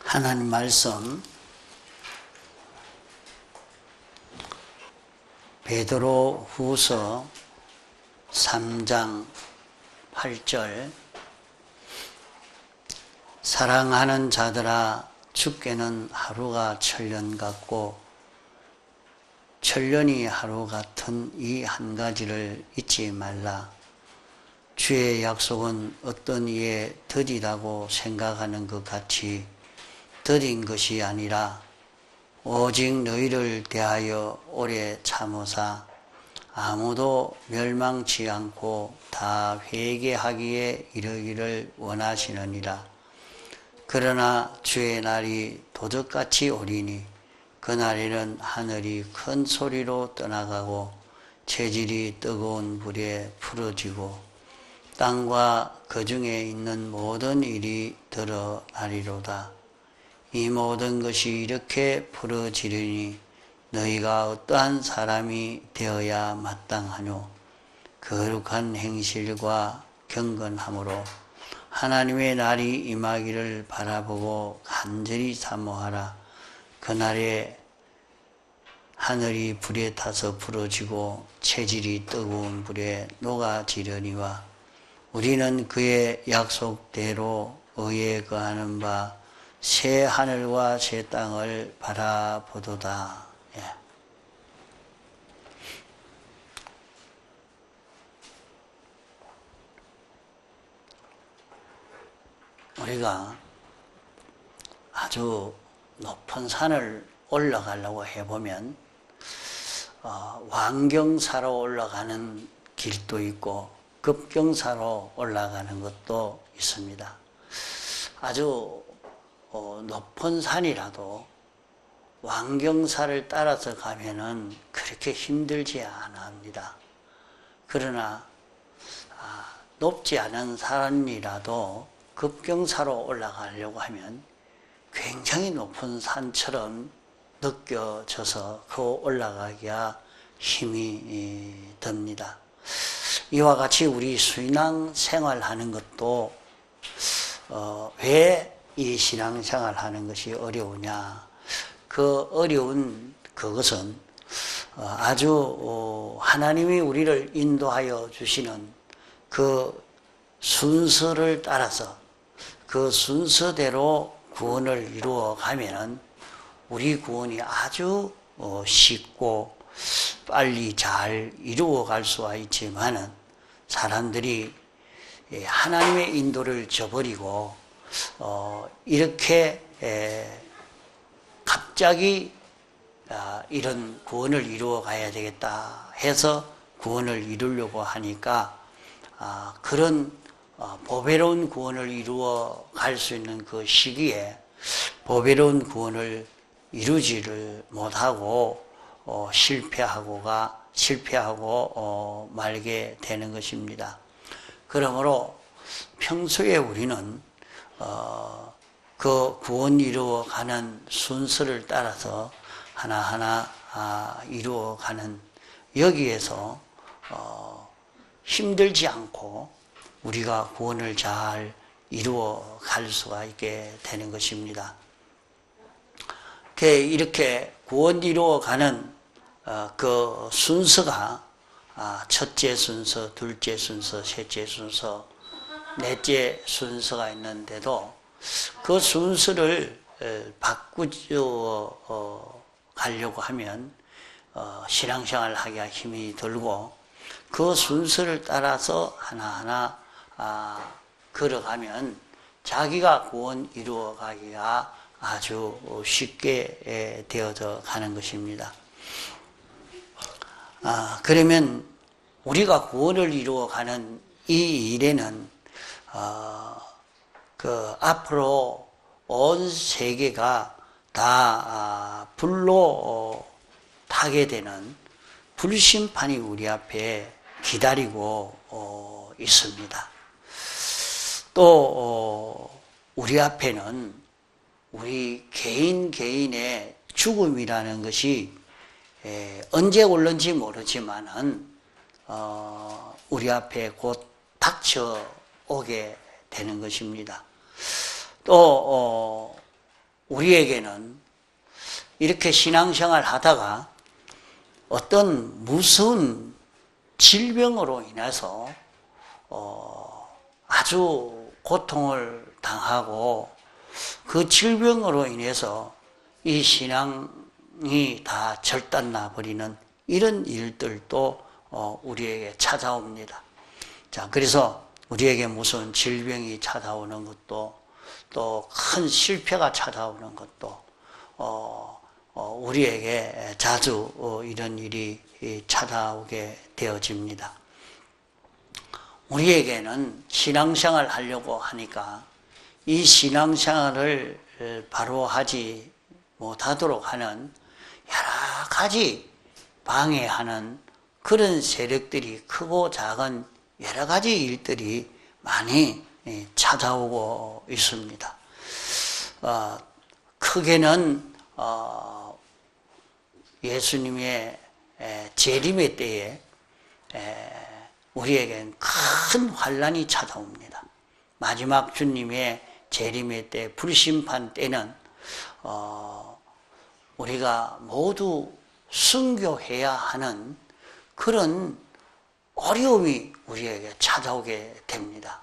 하나님 말씀 베드로 후서 3장 8절 사랑하는 자들아 주께는 하루가 천년 같고 천년이 하루 같은 이 한 가지를 잊지 말라. 주의 약속은 어떤 이에 더디다고 생각하는 것 같이 더딘 것이 아니라 오직 너희를 대하여 오래 참으사 아무도 멸망치 않고 다 회개하기에 이르기를 원하시느니라. 그러나 주의 날이 도적같이 오리니 그날에는 하늘이 큰 소리로 떠나가고 체질이 뜨거운 불에 풀어지고 땅과 그 중에 있는 모든 일이 드러나리로다. 이 모든 것이 이렇게 풀어지리니 너희가 어떠한 사람이 되어야 마땅하뇨. 거룩한 행실과 경건함으로 하나님의 날이 임하기를 바라보고 간절히 사모하라. 그날에 하늘이 불에 타서 풀어지고 체질이 뜨거운 불에 녹아지려니와 우리는 그의 약속대로 의에 거하는 바 새 하늘과 새 땅을 바라보도다. 우리가 아주 높은 산을 올라가려고 해보면 완경사로 올라가는 길도 있고 급경사로 올라가는 것도 있습니다. 아주 높은 산이라도 완경사를 따라서 가면은 그렇게 힘들지 않아 합니다. 그러나 높지 않은 산이라도 급경사로 올라가려고 하면 굉장히 높은 산처럼 느껴져서 그 올라가기가 힘이 듭니다. 이와 같이 우리 수인앙 생활하는 것도 왜 이 신앙생활 하는 것이 어려우냐. 그 어려운 그것은 아주 하나님이 우리를 인도하여 주시는 그 순서를 따라서 그 순서대로 구원을 이루어 가면은 우리 구원이 아주 쉽고 빨리 잘 이루어 갈 수가 있지만은 사람들이 하나님의 인도를 저버리고 이렇게 갑자기 이런 구원을 이루어 가야 되겠다 해서 구원을 이루려고 하니까 그런 보배로운 구원을 이루어 갈 수 있는 그 시기에 보배로운 구원을 이루지를 못하고 실패하고 말게 되는 것입니다. 그러므로 평소에 우리는 그 구원 이루어가는 순서를 따라서 하나하나 이루어가는 여기에서 힘들지 않고 우리가 구원을 잘 이루어 갈 수가 있게 되는 것입니다. 이렇게 구원 이루어가는 그 순서가 첫째 순서, 둘째 순서, 셋째 순서, 넷째 순서가 있는데도 그 순서를 바꾸어 가려고 하면 신앙생활 하기가 힘이 들고 그 순서를 따라서 하나하나 걸어가면 자기가 구원 이루어 가기가 아주 쉽게 되어져 가는 것입니다. 그러면 우리가 구원을 이루어 가는 이 일에는 앞으로 온 세계가 다 불로 타게 되는 불심판이 우리 앞에 기다리고 있습니다. 또 우리 앞에는 우리 개인의 죽음이라는 것이 언제 올는지 모르지만은 우리 앞에 곧 닥쳐오게 되는 것입니다. 또 우리에게는 이렇게 신앙생활 하다가 어떤 무서운 질병으로 인해서 아주 고통을 당하고 그 질병으로 인해서 이 신앙이 다 절단나 버리는 이런 일들도 우리에게 찾아옵니다. 자, 그래서 우리에게 무슨 질병이 찾아오는 것도 또 큰 실패가 찾아오는 것도 우리에게 자주 이런 일이 찾아오게 되어집니다. 우리에게는 신앙생활 하려고 하니까 이 신앙생활을 바로 하지 못하도록 하는 여러 가지 방해하는 그런 세력들이 크고 작은 여러 가지 일들이 많이 찾아오고 있습니다. 크게는 예수님의 재림의 때에 우리에겐 큰 환란이 찾아옵니다. 마지막 주님의 재림의 때, 불심판 때는 우리가 모두 순교해야 하는 그런 어려움이 우리에게 찾아오게 됩니다.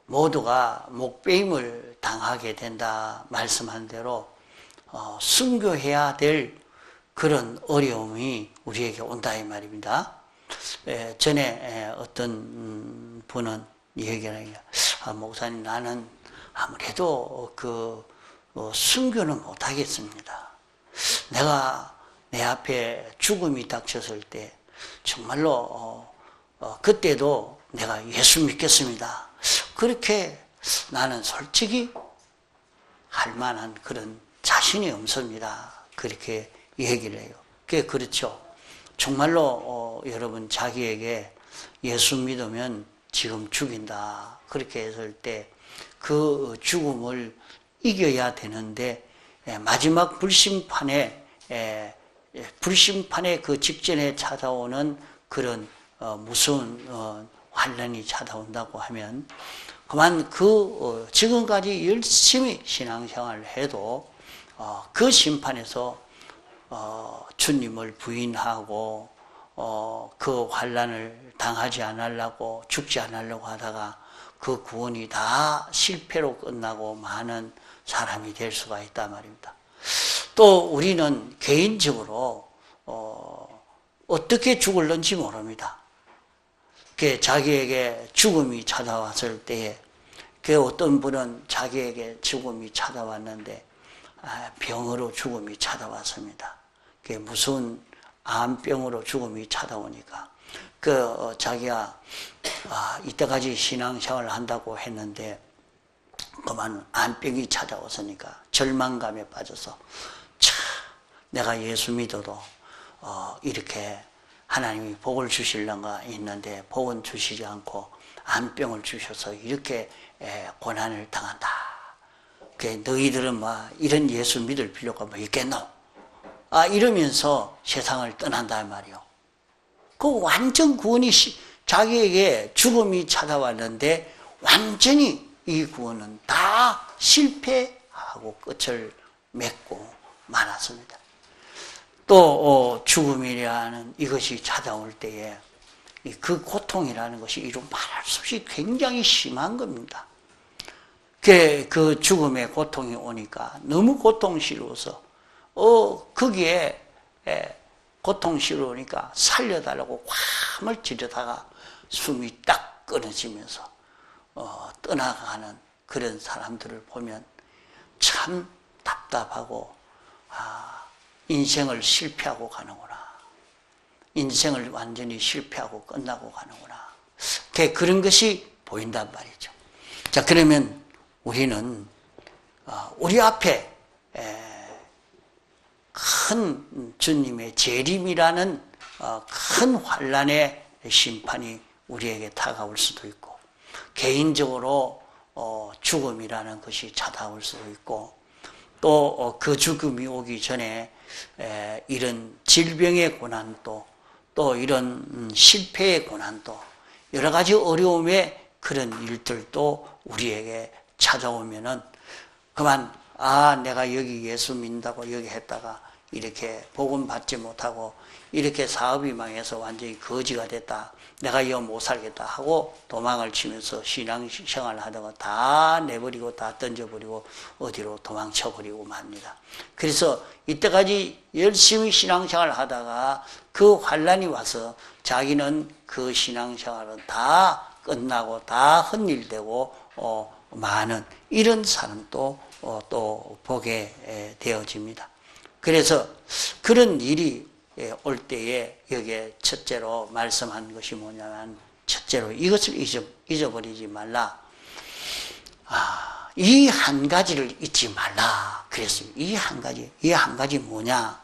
모두가 목배임을 당하게 된다 말씀한 대로 순교해야 될 그런 어려움이 우리에게 온다 이 말입니다. 전에 어떤 분은 얘기를 해요. 목사님, 나는 아무래도 순교는 못하겠습니다. 내가 내 앞에 죽음이 닥쳤을 때 정말로 그때도 내가 예수 믿겠습니다. 그렇게 나는 솔직히 할 만한 그런 자신이 없습니다. 그렇게 얘기를 해요. 그게 그렇죠. 정말로 여러분 자기에게 예수 믿으면 지금 죽인다. 그렇게 했을 때 그 죽음을 이겨야 되는데 마지막 불심판의 그 직전에 찾아오는 그런 무서운 환란이 찾아온다고 하면 그만 지금까지 열심히 신앙생활을 해도 그 심판에서 주님을 부인하고 그 환란을 당하지 않으려고 죽지 않으려고 하다가 그 구원이 다 실패로 끝나고 많은 사람이 될 수가 있단 말입니다. 또 우리는 개인적으로 어떻게 죽을는지 모릅니다. 자기에게 죽음이 찾아왔을 때에 어떤 분은 자기에게 죽음이 찾아왔는데 병으로 죽음이 찾아왔습니다. 무슨 암병으로 죽음이 찾아오니까 자기가 이때까지 신앙생활을 한다고 했는데 그만 암병이 찾아왔으니까 절망감에 빠져서 내가 예수 믿어도 이렇게 하나님이 복을 주실런가 했는데 복은 주시지 않고 암병을 주셔서 이렇게 고난을 당한다. 너희들은 이런 예수 믿을 필요가 있겠노? 이러면서 세상을 떠난다 말이요. 완전 구원이 자기에게 죽음이 찾아왔는데 완전히 이 구원은 다 실패하고 끝을 맺고 말았습니다. 또 죽음이라는 이것이 찾아올 때에 그 고통이라는 것이 이루 말할 수 없이 굉장히 심한 겁니다. 그 죽음의 고통이 오니까 너무 고통스러워서 거기에 고통스러우니까 살려달라고 화음을 지르다가 숨이 딱 끊어지면서 떠나가는 그런 사람들을 보면 참 답답하고 인생을 실패하고 가는구나. 인생을 완전히 실패하고 끝나고 가는구나. 그런 것이 보인단 말이죠. 자, 그러면 우리는 우리 앞에 큰 주님의 재림이라는 큰 환란의 심판이 우리에게 다가올 수도 있고 개인적으로 죽음이라는 것이 찾아올 수도 있고 또 그 죽음이 오기 전에 이런 질병의 고난도 또 이런 실패의 고난도 여러 가지 어려움의 그런 일들도 우리에게 찾아오면은 그만 내가 여기 예수 믿는다고 여기 했다가 이렇게 복음 받지 못하고 이렇게 사업이 망해서 완전히 거지가 됐다. 내가 이거 못 살겠다 하고 도망을 치면서 신앙생활을 하다가 다 내버리고 다 던져버리고 어디로 도망쳐버리고 맙니다. 그래서 이때까지 열심히 신앙생활을 하다가 그 환란이 와서 자기는 그 신앙생활은 다 끝나고 다 헛일되고 많은 이런 사람도 또 보게 되어집니다. 그래서 그런 일이 올 때에 여기에 첫째로 말씀한 것이 뭐냐면 첫째로 이것을 잊어버리지 말라. 이 한 가지를 잊지 말라 그랬습니다. 이 한 가지 뭐냐?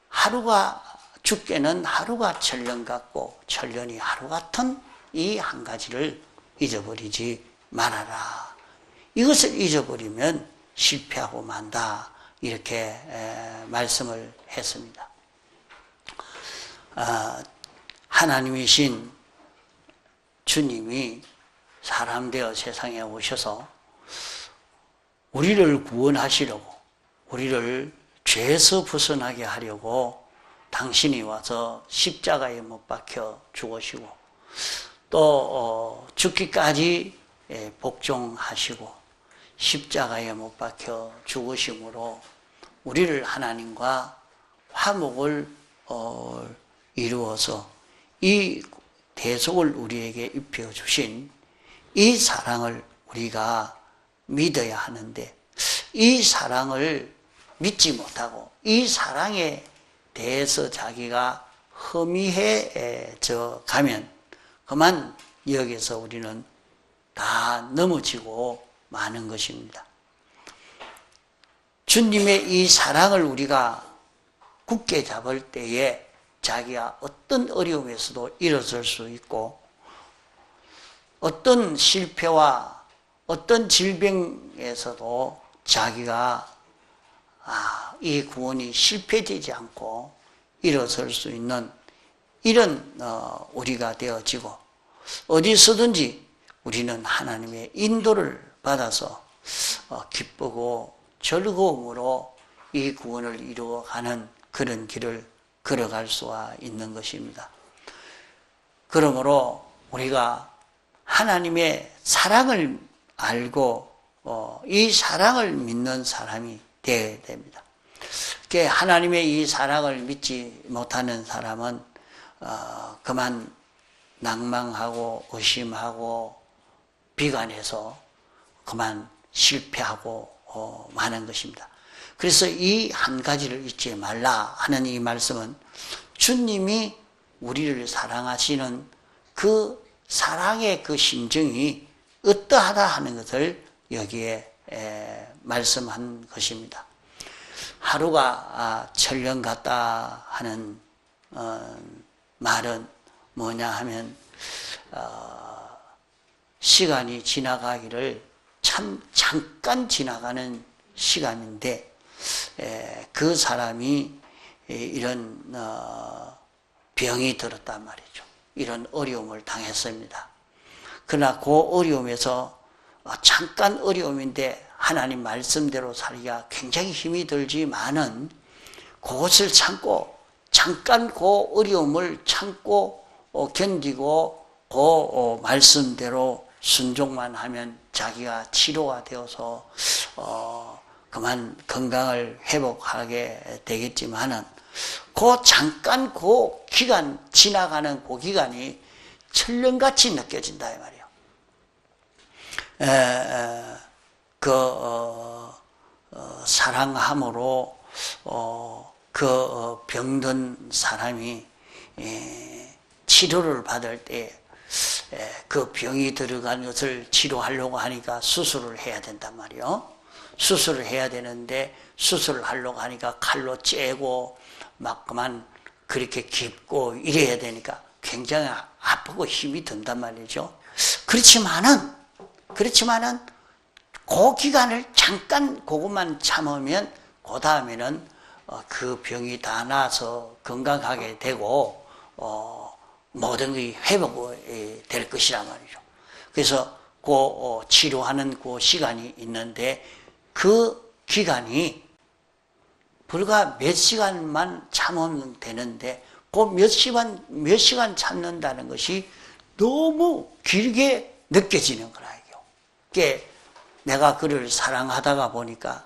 하루가 죽게는 하루가 천년 같고 천년이 하루 같은 이 한 가지를 잊어버리지 말아라. 이것을 잊어버리면 실패하고 만다. 이렇게 말씀을 했습니다. 하나님이신 주님이 사람 되어 세상에 오셔서 우리를 구원하시려고 우리를 죄에서 벗어나게 하려고 당신이 와서 십자가에 못 박혀 죽으시고 또 죽기까지 복종하시고 십자가에 못 박혀 죽으심으로 우리를 하나님과 화목을 이루어서 이 대속을 우리에게 입혀 주신 이 사랑을 우리가 믿어야 하는데 이 사랑을 믿지 못하고 이 사랑에 대해서 자기가 허미해져 가면 그만 여기서 우리는 다 넘어지고 마는 것입니다. 주님의 이 사랑을 우리가 굳게 잡을 때에 자기가 어떤 어려움에서도 일어설 수 있고 어떤 실패와 어떤 질병에서도 자기가 이 구원이 실패되지 않고 일어설 수 있는 이런 우리가 되어지고 어디서든지 우리는 하나님의 인도를 받아서 기쁘고 즐거움으로 이 구원을 이루어가는 그런 길을 걸어갈 수가 있는 것입니다. 그러므로 우리가 하나님의 사랑을 알고 이 사랑을 믿는 사람이 되어야 됩니다. 하나님의 이 사랑을 믿지 못하는 사람은 그만 낭망하고 의심하고 비관해서 그만 실패하고 마는 것입니다. 그래서 이 한 가지를 잊지 말라 하는 이 말씀은 주님이 우리를 사랑하시는 그 사랑의 그 심정이 어떠하다 하는 것을 여기에 말씀한 것입니다. 하루가 천년 같다 하는 말은 뭐냐 하면 시간이 지나가기를 참 잠깐 지나가는 시간인데 그 사람이 이런 병이 들었단 말이죠. 이런 어려움을 당했습니다. 그러나 그 어려움에서 잠깐 어려움인데 하나님 말씀대로 살기가 굉장히 힘이 들지만은 그것을 참고 잠깐 그 어려움을 참고 견디고 그 말씀대로 순종만 하면 자기가 치료가 되어서 그만 건강을 회복하게 되겠지만은 그 잠깐 그 기간 지나가는 그 기간이 천년같이 느껴진다 이 말이에요. 사랑함으로 그 병든 사람이 치료를 받을 때 그 병이 들어간 것을 치료하려고 하니까 수술을 해야 된단 말이에요. 수술을 해야 되는데 수술을 하려고 하니까 칼로 째고 막 그만 그렇게 깊고 이래야 되니까 굉장히 아프고 힘이 든단 말이죠. 그렇지만은 그 기간을 잠깐 그것만 참으면 그 다음에는 그 병이 다 나아서 건강하게 되고 모든 것이 회복이 될 것이란 말이죠. 그래서 치료하는 그 시간이 있는데 그 기간이 불과 몇 시간만 참으면 되는데 그 몇 시간 참는다는 것이 너무 길게 느껴지는 거라. 그게 내가 그를 사랑하다가 보니까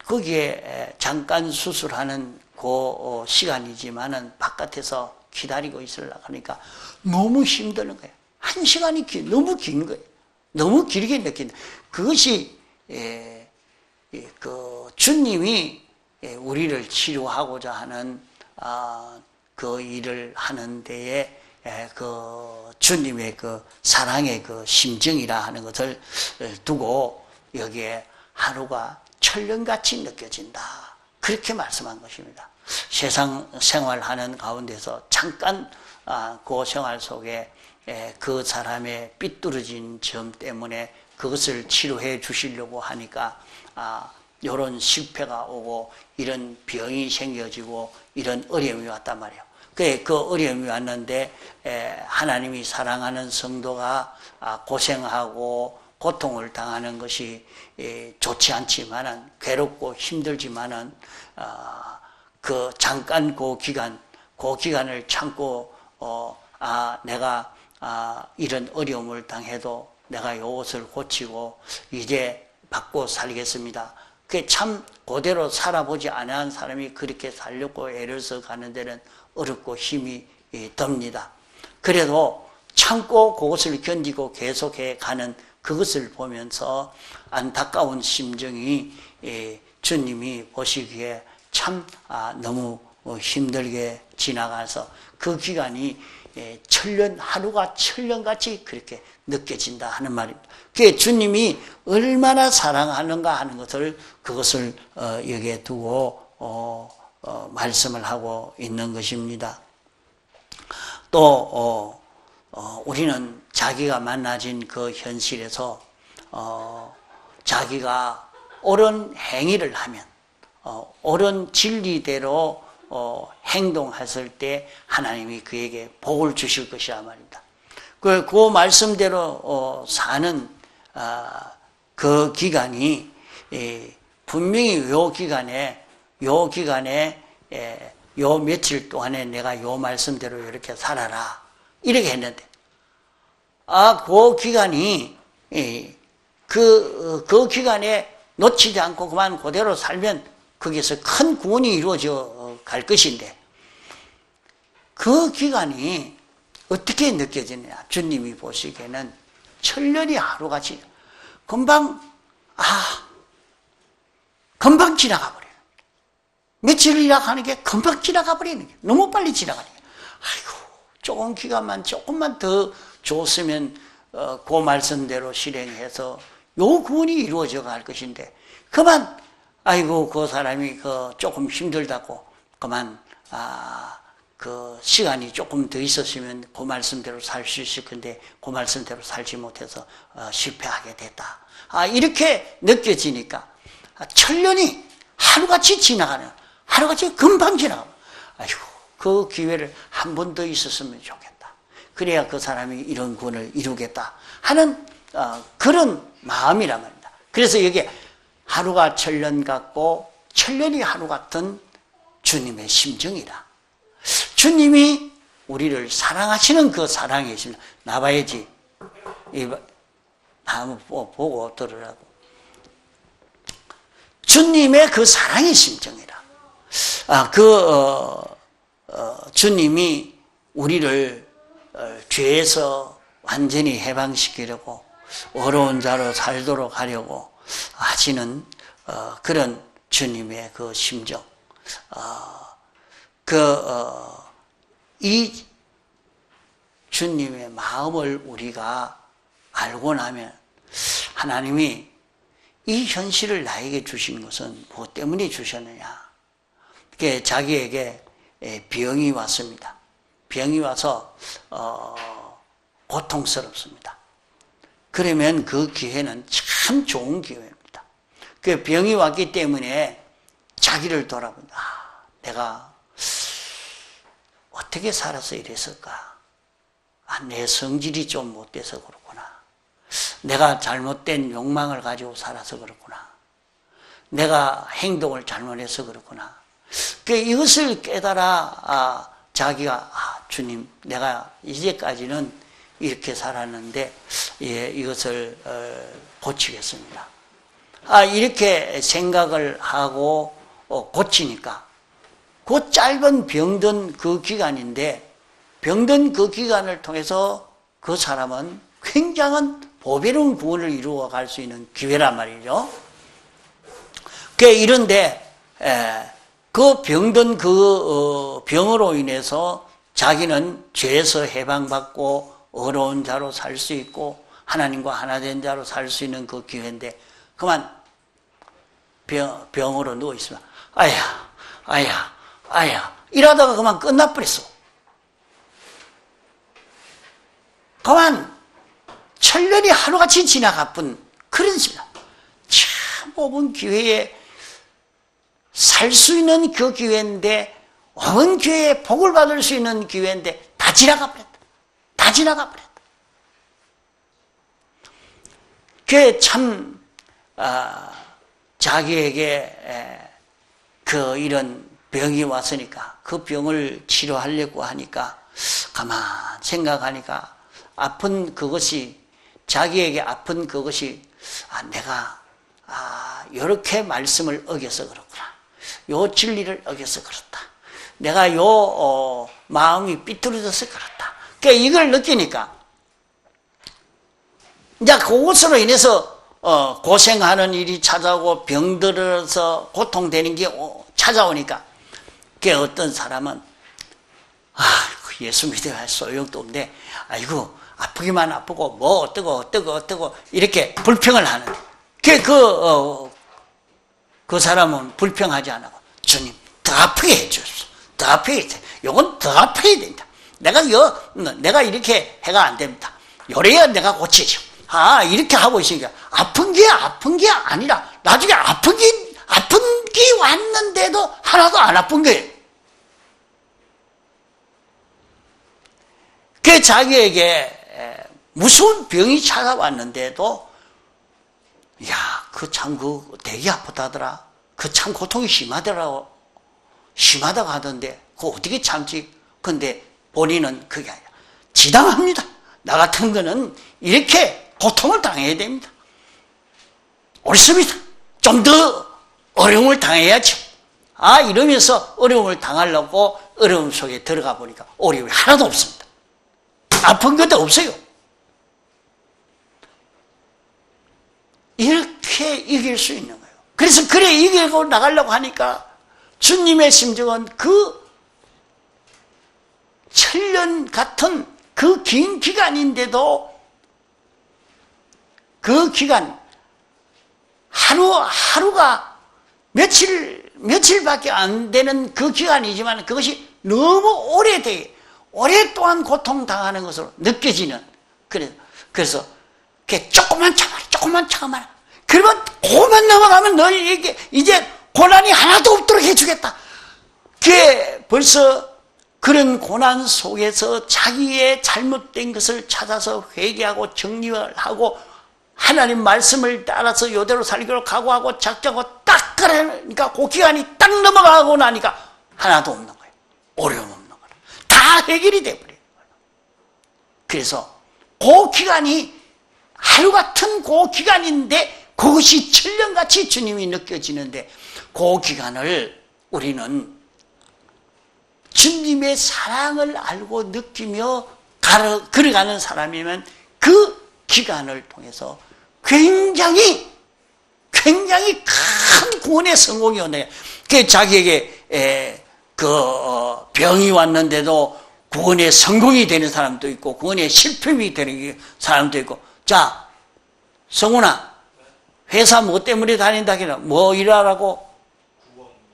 거기에 잠깐 수술하는 그 시간이지만은 바깥에서 기다리고 있으려고 하니까 너무 힘드는 거예요. 1시간이 너무 긴 거예요. 너무 길게 느낀다. 그것이 그 주님이 우리를 치료하고자 하는 그 일을 하는 데에 그 주님의 그 사랑의 그 심정이라 하는 것을 두고 여기에 하루가 천년같이 느껴진다. 그렇게 말씀한 것입니다. 세상 생활하는 가운데서 잠깐 그 생활 속에 그 사람의 삐뚤어진 점 때문에 그것을 치료해 주시려고 하니까 이런 실패가 오고 이런 병이 생겨지고 이런 어려움이 왔단 말이에요. 그 어려움이 왔는데 하나님이 사랑하는 성도가 고생하고 고통을 당하는 것이 좋지 않지만은 괴롭고 힘들지만은 그 잠깐 그 기간을 참고 내가 이런 어려움을 당해도 내가 이것을 고치고 이제 받고 살겠습니다. 그게 참 그대로 살아보지 않은 사람이 그렇게 살려고 애를 써 가는 데는 어렵고 힘이 듭니다. 그래도 참고 그것을 견디고 계속해 가는 그것을 보면서 안타까운 심정이 주님이 보시기에 참 너무 힘들게 지나가서 그 기간이 하루가 천년같이 그렇게 느껴진다 하는 말입니다. 그게 주님이 얼마나 사랑하는가 하는 것을 그것을 여기에 두고 말씀을 하고 있는 것입니다. 또 우리는 자기가 만나진 그 현실에서 자기가 옳은 행위를 하면 옳은 진리대로 행동했을 때 하나님이 그에게 복을 주실 것이야 말입니다. 그 말씀대로 사는 그 기간이 분명히 요 기간에 요 며칠 동안에 내가 요 말씀대로 이렇게 살아라 이렇게 했는데 그 기간이 그 기간에 놓치지 않고 그만 그대로 살면 거기에서 큰 구원이 이루어져 갈 것인데 그 기간이 어떻게 느껴지느냐. 주님이 보시기에는 천년이 하루같이 금방 지나가 버려요. 며칠이라 하는 게 금방 지나가 버리는 게 너무 빨리 지나가는 게 아이고 조금 기간만 조금만 더 줬으면 그 말씀대로 실행해서 요 구원이 이루어져 갈 것인데 그만 아이고 그 사람이 조금 힘들다고 그만 그 시간이 조금 더 있었으면 그 말씀대로 살 수 있을 건데 그 말씀대로 살지 못해서 실패하게 됐다. 이렇게 느껴지니까 천년이 하루같이 지나가는 하루같이 금방 지나가. 아이고 그 기회를 한 번 더 있었으면 좋겠다. 그래야 그 사람이 이런 구원을 이루겠다 하는 그런 마음이란 말입니다. 그래서 여기 하루가 천년 같고 천년이 하루 같은 주님의 심정이라. 주님이 우리를 사랑하시는 그 사랑이 있습니다. 나봐야지. 한번 보고 들으라고. 주님의 그 사랑의 심정이라. 주님이 우리를 죄에서 완전히 해방시키려고 어려운 자로 살도록 하려고 하시는 그런 주님의 그 심정. 이 주님의 마음을 우리가 알고 나면 하나님이 이 현실을 나에게 주신 것은 무엇 때문에 주셨느냐. 자기에게 병이 왔습니다. 병이 와서 고통스럽습니다. 그러면 그 기회는 참 좋은 기회입니다. 그 병이 왔기 때문에 자기를 돌아본다. 내가 어떻게 살아서 이랬을까? 내 성질이 좀 못돼서 그렇구나. 내가 잘못된 욕망을 가지고 살아서 그렇구나. 내가 행동을 잘못해서 그렇구나. 이것을 깨달아 자기가 주님, 내가 이제까지는 이렇게 살았는데 이것을 고치겠습니다. 이렇게 생각을 하고 고치니까 그 짧은 병든 그 기간인데, 병든 그 기간을 통해서 그 사람은 굉장한 보배로운 구원을 이루어 갈 수 있는 기회란 말이죠. 이런데 그 병든 그 병으로 인해서 자기는 죄에서 해방받고 어려운 자로 살 수 있고 하나님과 하나 된 자로 살 수 있는 그 기회인데, 그만 병으로 누워있으면 아야 이러다가 그만 끝나버렸어. 그만 천년이 하루같이 지나가뿐 그런 시간, 참 좁은 기회에 살 수 있는 그 기회인데, 온 기회에 복을 받을 수 있는 기회인데 다 지나가버렸다. 다 지나가버렸다. 그게 참 자기에게 이런 병이 왔으니까 그 병을 치료하려고 하니까 가만 생각하니까 아픈 그것이, 자기에게 아픈 그것이 내가 이렇게 말씀을 어겨서 그렇구나. 요 진리를 어겨서 그렇다. 내가 요 마음이 삐뚤어져서 그렇다. 그러니까 이걸 느끼니까 이제 그것으로 인해서 고생하는 일이 찾아오고 병들어서 고통되는 게 찾아오니까, 그 어떤 사람은 예수 믿어야 소용도 없는데 아이고 아프기만 아프고 뭐 어떠고 이렇게 불평을 하는데, 그 사람은 불평하지 않고 주님 더 아프게 해주소서. 더 아프게 해주소서. 요건 더 아파야 된다. 내가 이렇게 해가 안 됩니다. 요래야 내가 고치죠. 이렇게 하고 있으니까 아픈 게 아니라 나중에 아픈 게 왔는데도 하나도 안 아픈 거예요. 자기에게 무서운 병이 찾아왔는데도 그 되게 아프다더라. 그 참 고통이 심하다고 하던데 그거 어떻게 참지? 근데 본인은 그게 아니라 지당합니다. 나 같은 거는 이렇게 고통을 당해야 됩니다. 옳습니다. 좀 더 어려움을 당해야죠. 이러면서 어려움을 당하려고 어려움 속에 들어가 보니까 어려움이 하나도 없습니다. 아픈 것도 없어요. 이렇게 이길 수 있는 거예요. 그래서 그래 이기고 나가려고 하니까 주님의 심정은 그 천년 같은 그 긴 기간인데도, 그 기간 하루가 며칠밖에 안 되는 그 기간이지만 그것이 너무 오랫동안 고통당하는 것으로 느껴지는, 그래서 조금만 참아라. 그러면 그만 넘어가면 너희에게 이제 고난이 하나도 없도록 해주겠다. 그게 벌써 그런 고난 속에서 자기의 잘못된 것을 찾아서 회개하고 정리를 하고 하나님 말씀을 따라서 이대로 살기로 각오하고 작정하고 딱 그러니까 그 기간이 딱 넘어가고 나니까 하나도 없는 거예요. 어려움 없는 거예요. 다 해결이 돼버려요. 그래서 그 기간이 하루 같은 그 기간인데 그것이 천년같이 주님이 느껴지는데, 그 기간을 우리는 주님의 사랑을 알고 느끼며 걸어가는 사람이면 그 기간을 통해서 굉장히 큰 구원의 성공이 오네. 자기에게 병이 왔는데도 구원의 성공이 되는 사람도 있고 구원의 실패이 되는 사람도 있고. 자, 성훈아, 회사 뭐 때문에 다닌다 그래? 뭐 일하라고?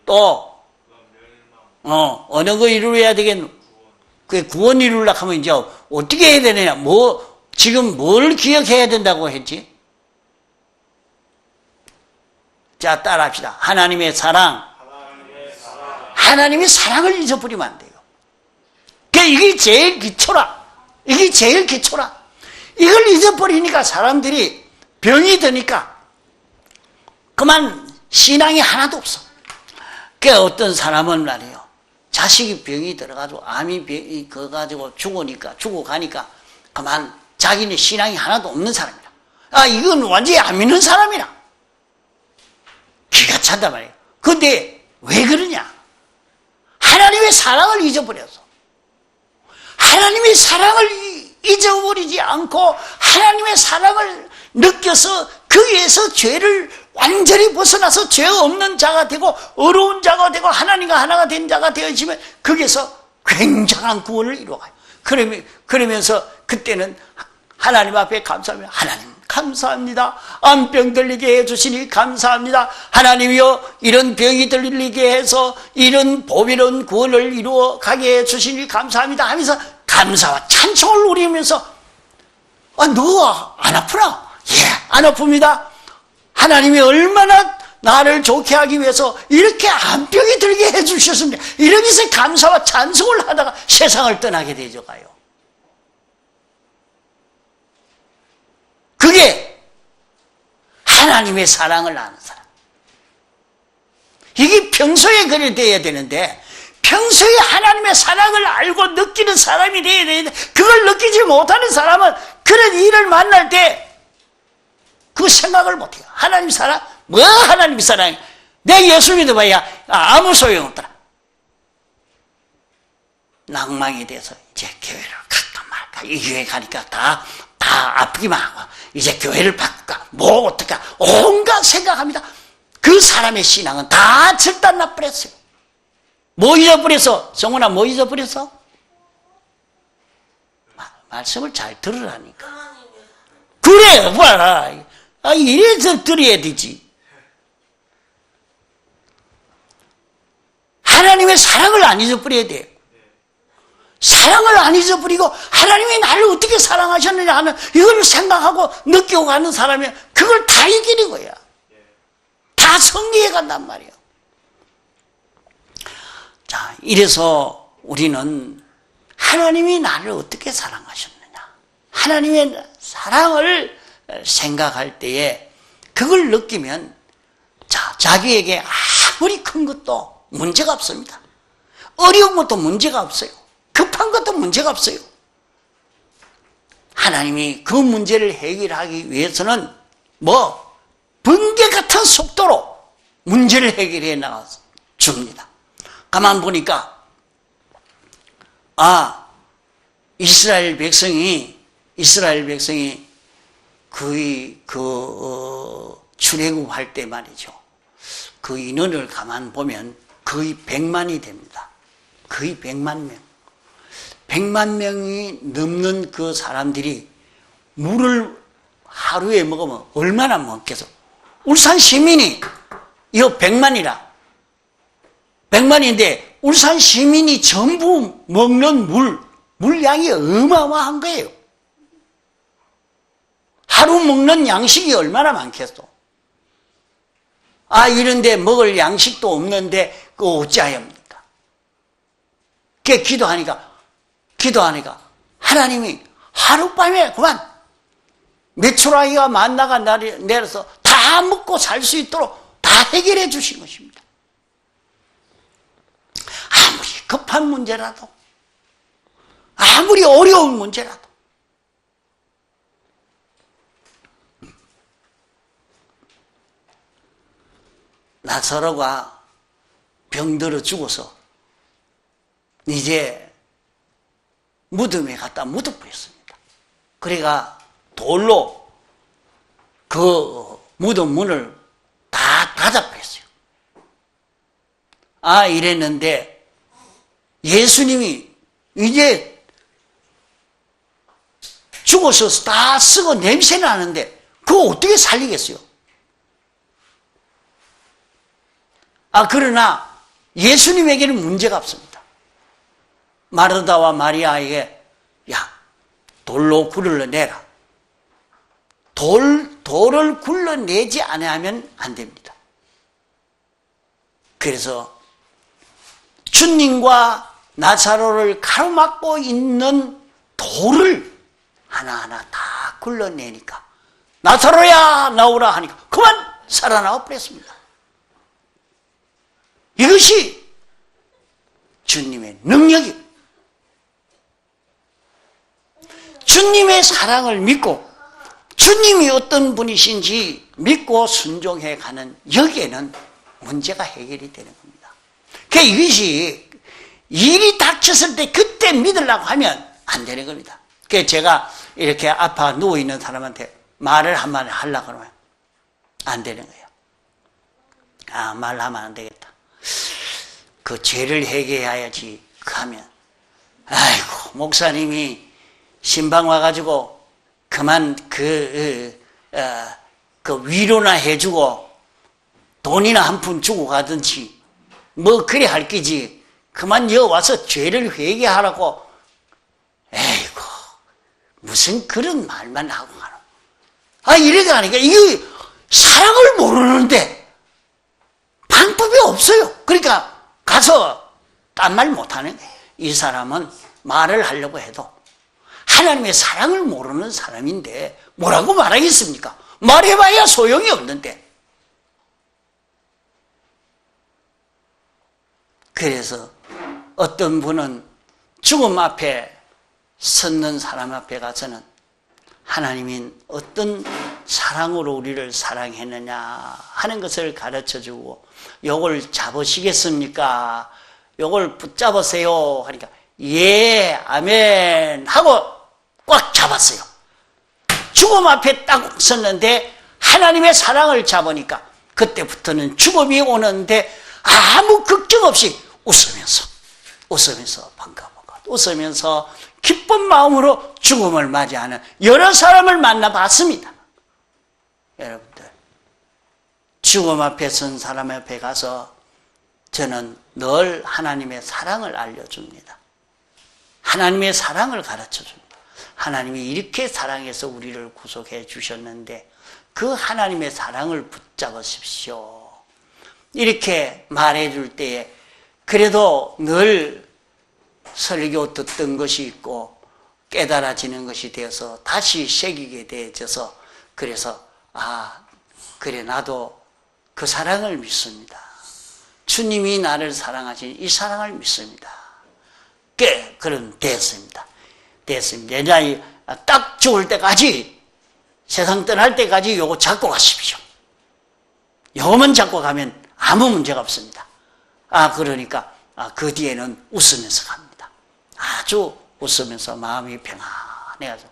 또 어느 거 이루어야 되겠노? 그 구원 이루려고 하면 이제 어떻게 해야 되느냐? 지금 뭘 기억해야 된다고 했지? 자, 따라합시다. 하나님의 사랑. 하나님의 사랑을 잊어버리면 안 돼요. 이게 제일 기초라. 이걸 잊어버리니까 사람들이 병이 드니까 그만 신앙이 하나도 없어. 그 어떤 사람은 말이에요. 자식이 병이 들어가지고 암이 병이 그 가지고 죽어가니까 그만 자기는 신앙이 하나도 없는 사람이라. 아, 이건 완전히 안 믿는 사람이라. 기가 찬단 말이에요. 근데 왜 그러냐? 하나님의 사랑을 잊어버려서. 하나님의 사랑을 잊어버리지 않고 하나님의 사랑을 느껴서 거기에서 죄를 완전히 벗어나서 죄 없는 자가 되고 어려운 자가 되고 하나님과 하나가 된 자가 되어지면 거기에서 굉장한 구원을 이루어가요. 그러면서 그때는 하나님 앞에 감사합니다. 하나님 감사합니다. 암병 들리게 해주시니 감사합니다. 하나님이여 이런 병이 들리게 해서 이런 보배로운 구원을 이루어 가게 해주시니 감사합니다 하면서 감사와 찬송을 누리면서 너 안 아프나? 예, 안 아픕니다. 하나님이 얼마나 나를 좋게 하기 위해서 이렇게 암병이 들게 해주셨습니다. 이러면서 감사와 찬송을 하다가 세상을 떠나게 되죠. 가요. 그게 하나님의 사랑을 아는 사람. 이게 평소에 그래 돼야 되는데 평소에 하나님의 사랑을 알고 느끼는 사람이 돼야 되는데 그걸 느끼지 못하는 사람은 그런 일을 만날 때 그 생각을 못해요. 하나님 사랑? 뭐 하나님 사랑이? 내 예수 믿어봐야 아무 소용없더라. 낭망이 돼서 이제 교회를 갈까 말까. 이 교회 가니까 다 아프기만 하고 이제 교회를 바꿀까 뭐 어떨까 온갖 생각합니다. 그 사람의 신앙은 다 절단 나버렸어요. 뭐 잊어버렸어? 정훈아 뭐 잊어버렸어? 말씀을 잘 들으라니까. 그래 봐라. 이래서 들어야 되지. 하나님의 사랑을 안 잊어버려야 돼요. 사랑을 안 잊어버리고 하나님이 나를 어떻게 사랑하셨느냐 하는 이걸 생각하고 느끼고 가는 사람이 그걸 다 이기는 거야. 다 성리해 간단 말이에요. 자, 이래서 우리는 하나님이 나를 어떻게 사랑하셨느냐, 하나님의 사랑을 생각할 때에 그걸 느끼면 자기에게 아무리 큰 것도 문제가 없습니다. 어려운 것도 문제가 없어요. 급한 것도 문제가 없어요. 하나님이 그 문제를 해결하기 위해서는 번개 같은 속도로 문제를 해결해 나가서 줍니다. 가만 보니까 이스라엘 백성이 거의 출애굽할 때 말이죠. 그 인원을 가만 보면 거의 100만이 됩니다. 거의 100만 명. 100만 명이 넘는 그 사람들이 물을 하루에 먹으면 얼마나 먹겠어? 울산 시민이 이거 100만이라. 100만인데 울산 시민이 전부 먹는 물량이 어마어마한 거예요. 하루 먹는 양식이 얼마나 많겠어? 이런데 먹을 양식도 없는데 그거 어찌하렵니까? 그게 기도하니까 하나님이 하룻밤에 그만 메추라기가 만나가 내려서 다 먹고 살 수 있도록 다 해결해 주신 것입니다. 아무리 급한 문제라도 아무리 어려운 문제라도 나사로가 병들어 죽어서 이제 무덤에 갖다 묻어버렸습니다. 그래가 돌로 그 무덤 문을 다 닫아버렸어요. 이랬는데 예수님이 이제 죽어서 다 쓰고 냄새 나는데 그거 어떻게 살리겠어요? 그러나 예수님에게는 문제가 없습니다. 마르다와 마리아에게 돌로 굴러내라. 돌을 굴러내지 않으면 안 됩니다. 그래서 주님과 나사로를 가로막고 있는 돌을 하나하나 다 불러내니까 나사로야 나오라 하니까 그만 살아나와 버렸습니다. 이것이 주님의 능력입니다. 주님의 사랑을 믿고 주님이 어떤 분이신지 믿고 순종해 가는 여기에는 문제가 해결이 되는 겁니다. 그러니까 이것이 일이 닥쳤을 때 그때 믿으려고 하면 안 되는 겁니다. 그래서 제가 이렇게 아파 누워있는 사람한테 말을 한마디 하려고 하면 안 되는 거예요. 아, 말하면 안 되겠다. 그 죄를 해결해야지. 하면 아이고 목사님이 신방 와가지고 그만 그 위로나 해주고 돈이나 한 푼 주고 가든지 뭐 그래 할 끼지 그만 여 와서 죄를 회개하라고 에이고 무슨 그런 말만 하고 가노. 아 이래가 하니까 이게 사랑을 모르는데 방법이 없어요. 그러니까 가서 딴 말 못하는 거예요. 이 사람은 말을 하려고 해도 하나님의 사랑을 모르는 사람인데 뭐라고 말하겠습니까? 말해봐야 소용이 없는데. 그래서 어떤 분은 죽음 앞에 섰는 사람 앞에 가서는 하나님이 어떤 사랑으로 우리를 사랑했느냐 하는 것을 가르쳐주고 요걸 잡으시겠습니까? 요걸 붙잡으세요 하니까 예 아멘 하고 꽉 잡았어요. 죽음 앞에 딱 섰는데 하나님의 사랑을 잡으니까 그때부터는 죽음이 오는데 아무 걱정 없이 웃으면서 반가워 웃으면서 기쁜 마음으로 죽음을 맞이하는 여러 사람을 만나봤습니다. 여러분들 죽음 앞에 선 사람 앞에 가서 저는 늘 하나님의 사랑을 알려줍니다. 하나님의 사랑을 가르쳐줍니다. 하나님이 이렇게 사랑해서 우리를 구속해 주셨는데 그 하나님의 사랑을 붙잡으십시오. 이렇게 말해줄 때에 그래도 늘 설교 듣던 것이 있고 깨달아지는 것이 되어서 다시 새기게 되어져서 그래서 그래 나도 그 사랑을 믿습니다. 주님이 나를 사랑하신 이 사랑을 믿습니다. 그런 됐습니다. 내가 딱 죽을 때까지 세상 떠날 때까지 요거 잡고 가십시오. 요거만 잡고 가면 아무 문제가 없습니다. 그러니까 그 뒤에는 웃으면서 갑니다. 아주 웃으면서 마음이 평안해가지고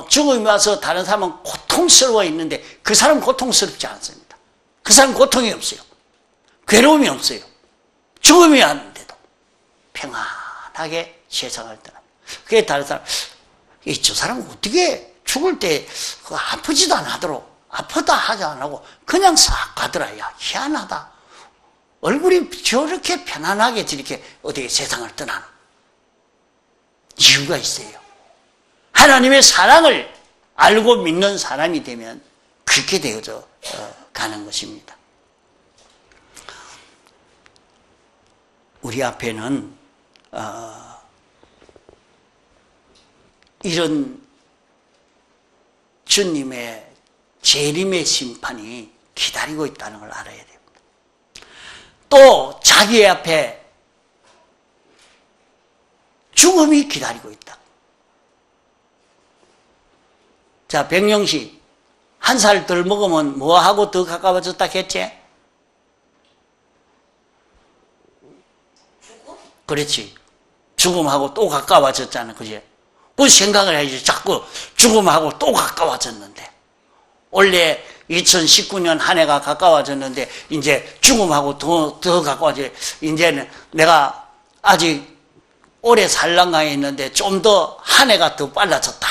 죽음이 와서 다른 사람은 고통스러워 있는데 그 사람은 고통스럽지 않습니다. 그 사람은 고통이 없어요. 괴로움이 없어요. 죽음이 왔는데도 평안하게 세상을 떠납니다. 그게 다른 사람 저 사람은 어떻게 죽을 때 아프지도 않도록 아프다 하지 안 하고 그냥 싹 가더라. 야 희한하다. 얼굴이 저렇게 편안하게 저렇게 어떻게 세상을 떠나는 이유가 있어요. 하나님의 사랑을 알고 믿는 사람이 되면 그렇게 되어져 가는 것입니다. 우리 앞에는 이런 주님의 재림의 심판이 기다리고 있다는 걸 알아야 됩니다. 또 자기 앞에 죽음이 기다리고 있다. 자, 백령씨 한 살 덜 먹으면 뭐하고 더 가까워졌다 했지? 그렇지. 죽음하고 또 가까워졌잖아. 그지? 그 생각을 해야지. 자꾸 죽음하고 또 가까워졌는데. 원래 2019년 한 해가 가까워졌는데, 이제 죽음하고 더 가까워져. 이제는 내가 아직 오래 살랑가 했는데, 좀 더 한 해가 더 빨라졌다.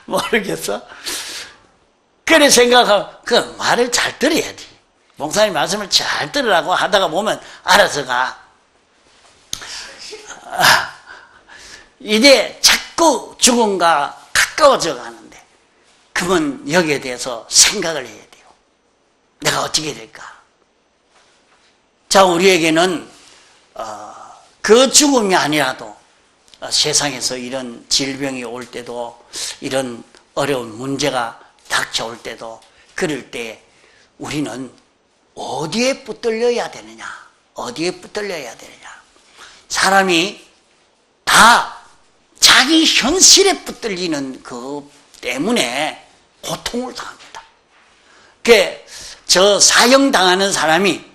모르겠어? 그래 생각하면, 그 말을 잘 들어야지. 목사님 말씀을 잘 들으라고 하다가 보면 알아서 가. 이제 자꾸 죽음과 가까워져 가는데 그러면 여기에 대해서 생각을 해야 돼요. 내가 어떻게 될까? 자, 우리에게는 그 죽음이 아니라도 세상에서 이런 질병이 올 때도, 이런 어려운 문제가 닥쳐올 때도, 그럴 때 우리는 어디에 붙들려야 되느냐? 어디에 붙들려야 되느냐? 사람이 다 자기 현실에 붙들리는 그 때문에 고통을 당합니다. 저 사형당하는 사람이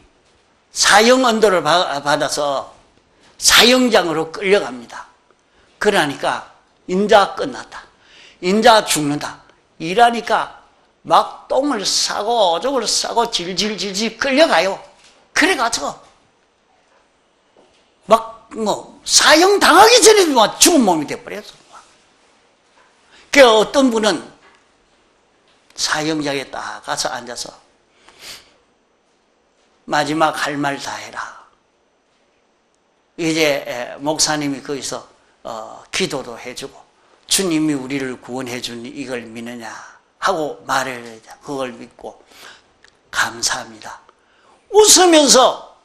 사형 언도를 받아서 사형장으로 끌려갑니다. 그러니까 인자 끝났다. 인자 죽는다. 이러니까 막 똥을 싸고 오줌을 싸고 질질질질 끌려가요. 그래가지고 막 사형 당하기 전에 죽은 몸이 돼버렸어. 그 어떤 분은 사형장에 딱 가서 앉아서 마지막 할 말 다 해라. 이제 목사님이 거기서 기도도 해주고 주님이 우리를 구원해 준 이걸 믿느냐 하고 말을 해야 그걸 믿고 감사합니다. 웃으면서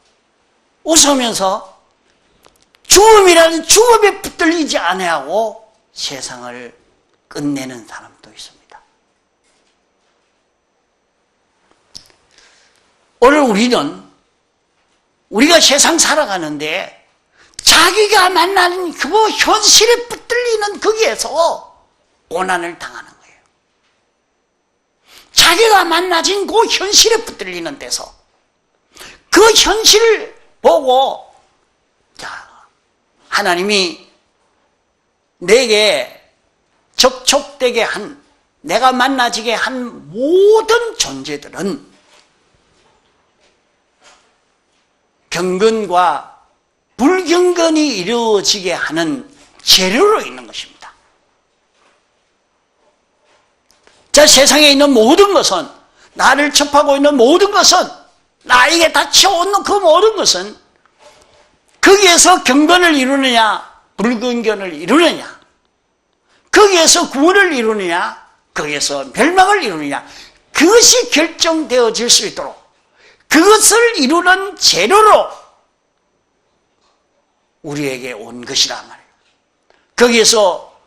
죽음이라는 죽음에 붙들리지 않아하고 세상을 끝내는 사람도 있습니다. 오늘 우리가 세상 살아가는데 자기가 만나는 그 현실에 붙들리는 거기에서 고난을 당하는 거예요. 자기가 만나진 그 현실에 붙들리는 데서 그 현실을 보고 하나님이 내게 접촉되게 한, 내가 만나지게 한 모든 존재들은 경건과 불경건이 이루어지게 하는 재료로 있는 것입니다. 자, 세상에 있는 모든 것은, 나를 접하고 있는 모든 것은, 나에게 닥쳐오는 그 모든 것은 거기에서 경건을 이루느냐 불경건을 이루느냐, 거기에서 구원을 이루느냐 거기에서 멸망을 이루느냐, 그것이 결정되어질 수 있도록 그것을 이루는 재료로 우리에게 온 것이란 말이에요. 거기에서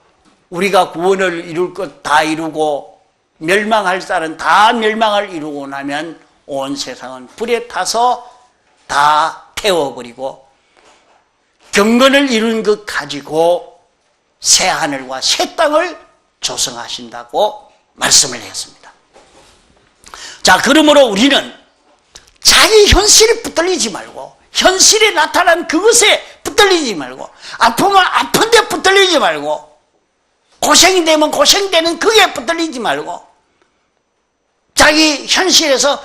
우리가 구원을 이룰 것 다 이루고 멸망할 자는 다 멸망을 이루고 나면 온 세상은 불에 타서 다 태워버리고 경건을 이룬 것 가지고 새 하늘과 새 땅을 조성하신다고 말씀을 했습니다. 자, 그러므로 우리는 자기 현실에 붙들리지 말고, 현실에 나타난 그것에 붙들리지 말고, 아프면 아픈 데 붙들리지 말고, 고생이 되면 고생되는 그게 붙들리지 말고, 자기 현실에서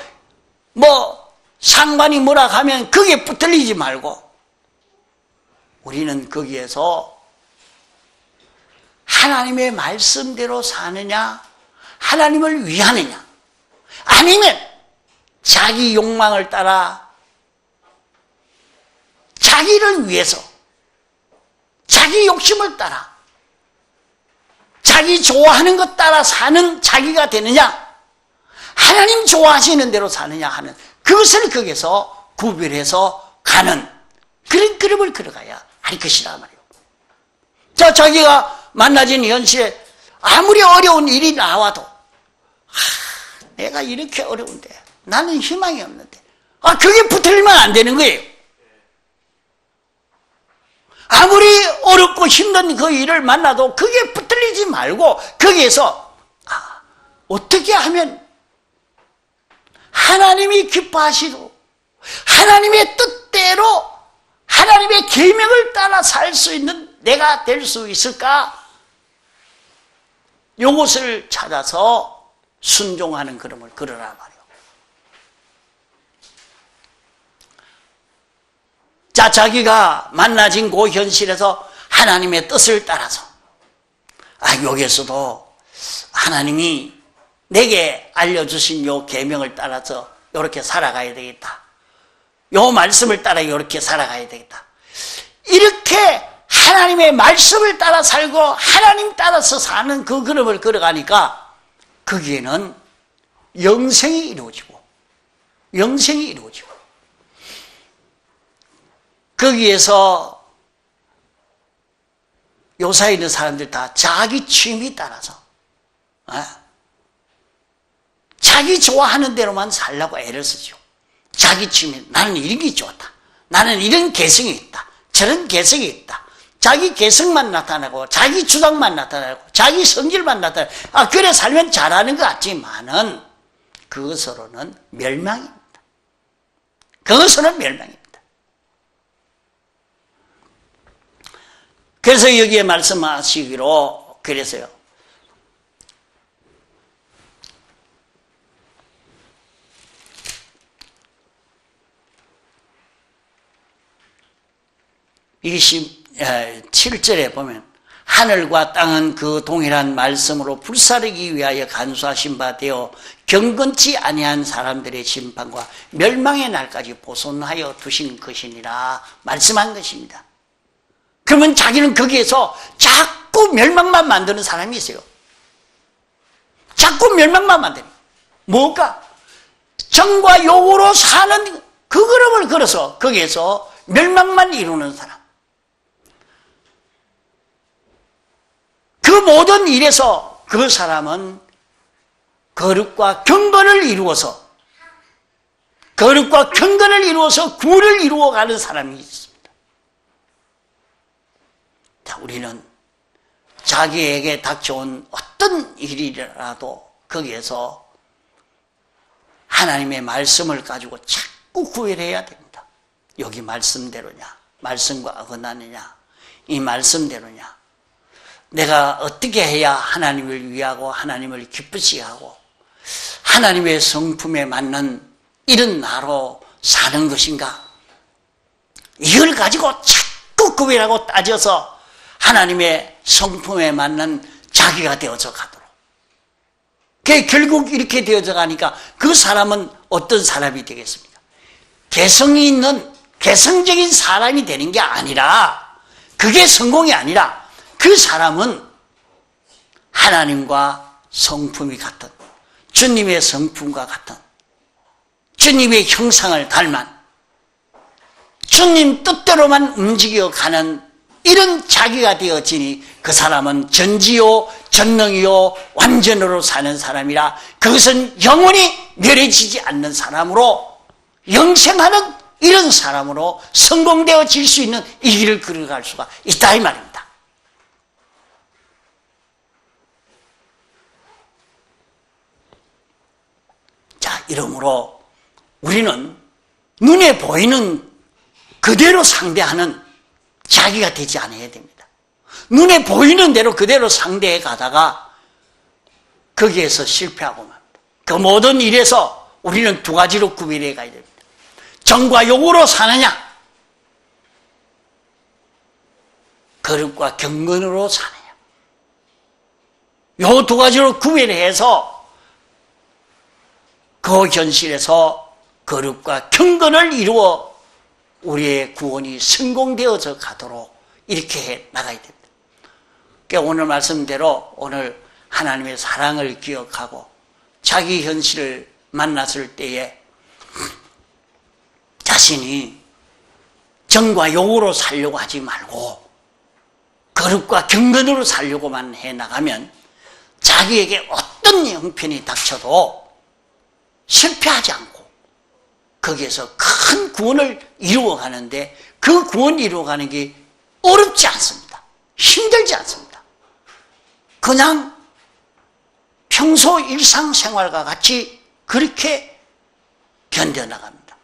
상관이 뭐라 하면 그게 붙들리지 말고, 우리는 거기에서 하나님의 말씀대로 사느냐, 하나님을 위하느냐, 아니면 자기 욕망을 따라 자기를 위해서 자기 욕심을 따라 자기 좋아하는 것 따라 사는 자기가 되느냐, 하나님 좋아하시는 대로 사느냐 하는 그것을 거기서 구별해서 가는 그런 걸음을 걸어가야 할 것이라 말이에요. 자, 자기가 만나진 현실에 아무리 어려운 일이 나와도 내가 이렇게 어려운데 나는 희망이 없는데 그게 붙들리면 안 되는 거예요. 아무리 어렵고 힘든 그 일을 만나도 그게 붙들리지 말고 거기에서 어떻게 하면 하나님이 기뻐하시고 하나님의 뜻대로 하나님의 계명을 따라 살 수 있는 내가 될 수 있을까? 이것을 찾아서 순종하는 걸음을 걸으라 말이에요. 자, 자기가 만나진 그 현실에서 하나님의 뜻을 따라서 여기에서도 하나님이 내게 알려주신 요 계명을 따라서 이렇게 살아가야 되겠다, 요 말씀을 따라 이렇게 살아가야 되겠다, 이렇게 하나님의 말씀을 따라 살고 하나님 따라서 사는 그 걸음을 걸어가니까 거기에는 영생이 이루어지고 거기에서 요사에 있는 사람들 다 자기 취미 따라서 자기 좋아하는 대로만 살려고 애를 쓰죠. 자기 취미, 나는 이런 게 좋다, 나는 이런 개성이 있다, 저런 개성이 있다. 자기 개성만 나타나고 자기 주장만 나타나고 자기 성질만 나타나고 그래 살면 잘하는 것 같지만은 그것으로는 멸망입니다. 그것으로는 멸망입니다. 그래서 여기에 말씀하시기로 그랬어요. 이 7절에 보면 하늘과 땅은 그 동일한 말씀으로 불사르기 위하여 간수하신 바 되어 경건치 아니한 사람들의 심판과 멸망의 날까지 보존하여 두신 것이니라 말씀한 것입니다. 그러면 자기는 거기에서 자꾸 멸망만 만드는 사람이 있어요. 자꾸 멸망만 만드는. 뭘까? 정과 욕으로 사는 그 걸음을 걸어서 거기에서 멸망만 이루는 사람. 그 모든 일에서 그 사람은 거룩과 경건을 이루어서 구원을 이루어가는 사람이 있습니다. 자, 우리는 자기에게 닥쳐온 어떤 일이라도 거기에서 하나님의 말씀을 가지고 자꾸 구별해야 됩니다. 여기 말씀대로냐, 말씀과 어긋나느냐, 이 말씀대로냐, 내가 어떻게 해야 하나님을 위하고 하나님을 기쁘시게 하고 하나님의 성품에 맞는 이런 나로 사는 것인가? 이걸 가지고 자꾸 구별하고 따져서 하나님의 성품에 맞는 자기가 되어져 가도록. 결국 이렇게 되어져 가니까 그 사람은 어떤 사람이 되겠습니까? 개성이 있는 개성적인 사람이 되는 게 아니라, 그게 성공이 아니라 그 사람은 하나님과 성품이 같은, 주님의 성품과 같은, 주님의 형상을 닮은, 주님 뜻대로만 움직여가는 이런 자기가 되어지니 그 사람은 전지요 전능이요 완전으로 사는 사람이라, 그것은 영원히 멸해지지 않는 사람으로, 영생하는 이런 사람으로 성공되어질 수 있는 이 길을 걸어갈 수가 있다 이 말입니다. 자, 이러므로 우리는 눈에 보이는 그대로 상대하는 자기가 되지 않아야 됩니다. 눈에 보이는 대로 그대로 상대해 가다가 거기에서 실패하고 맙니다. 그 모든 일에서 우리는 두 가지로 구별해 가야 됩니다. 정과 욕으로 사느냐, 거룩과 경건으로 사느냐. 이 두 가지로 구별해서 그 현실에서 거룩과 경건을 이루어 우리의 구원이 성공되어져 가도록 이렇게 해 나가야 됩니다. 그러니까 오늘 말씀대로 오늘 하나님의 사랑을 기억하고 자기 현실을 만났을 때에 자신이 정과 욕으로 살려고 하지 말고 거룩과 경건으로 살려고만 해나가면 자기에게 어떤 형편이 닥쳐도 실패하지 않고 거기에서 큰 구원을 이루어가는데, 그 구원 이루어가는 게 어렵지 않습니다. 힘들지 않습니다. 그냥 평소 일상생활과 같이 그렇게 견뎌나갑니다.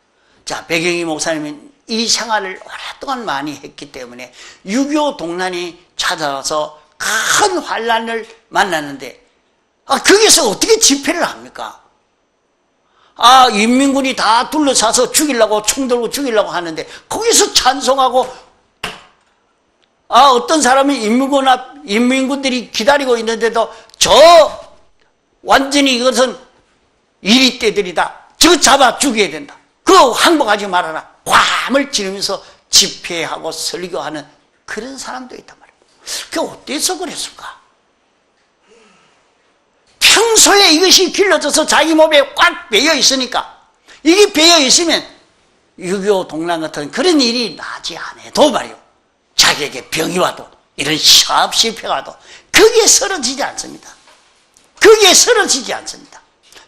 자, 배경희 목사님은 이 생활을 오랫동안 많이 했기 때문에 6.25 동란이 찾아와서 큰 환란을 만났는데 거기서 어떻게 집회를 합니까? 인민군이 다 둘러싸서 죽이려고, 총 들고 죽이려고 하는데 거기서 찬송하고, 어떤 사람은 인민군들이 기다리고 있는데도 완전히 이것은 이리떼들이다, 저거 잡아 죽여야 된다, 그거 항복하지 말아라, 괌을 지르면서 집회하고 설교하는 그런 사람도 있단 말이에요. 그게 어때서 그랬을까? 평소에 이것이 길러져서 자기 몸에 꽉 배어 있으니까, 이게 배어 있으면 6.25 동란 같은 그런 일이 나지 않아도 말이요, 자기에게 병이 와도 이런 사업 실패가도 거기에 쓰러지지 않습니다. 거기에 쓰러지지 않습니다.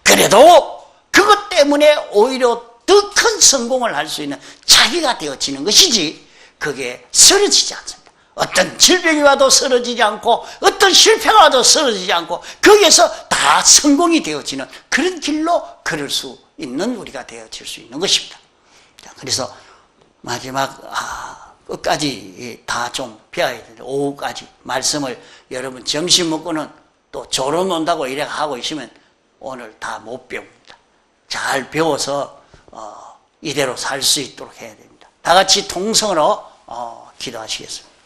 그래도 그것 때문에 오히려 더 큰 성공을 할 수 있는 자기가 되어지는 것이지 그게 쓰러지지 않습니다. 어떤 질병이 와도 쓰러지지 않고 어떤 실패가 와도 쓰러지지 않고 거기에서 다 성공이 되어지는 그런 길로 걸을 수 있는 우리가 되어질 수 있는 것입니다. 그래서 마지막 끝까지 다 좀 배워야 되는데 오후까지 말씀을 여러분 점심 먹고는 또 졸음 온다고 이래 하고 있으면 오늘 다 못 배웁니다. 잘 배워서 이대로 살 수 있도록 해야 됩니다. 다 같이 통성으로 기도하시겠습니다.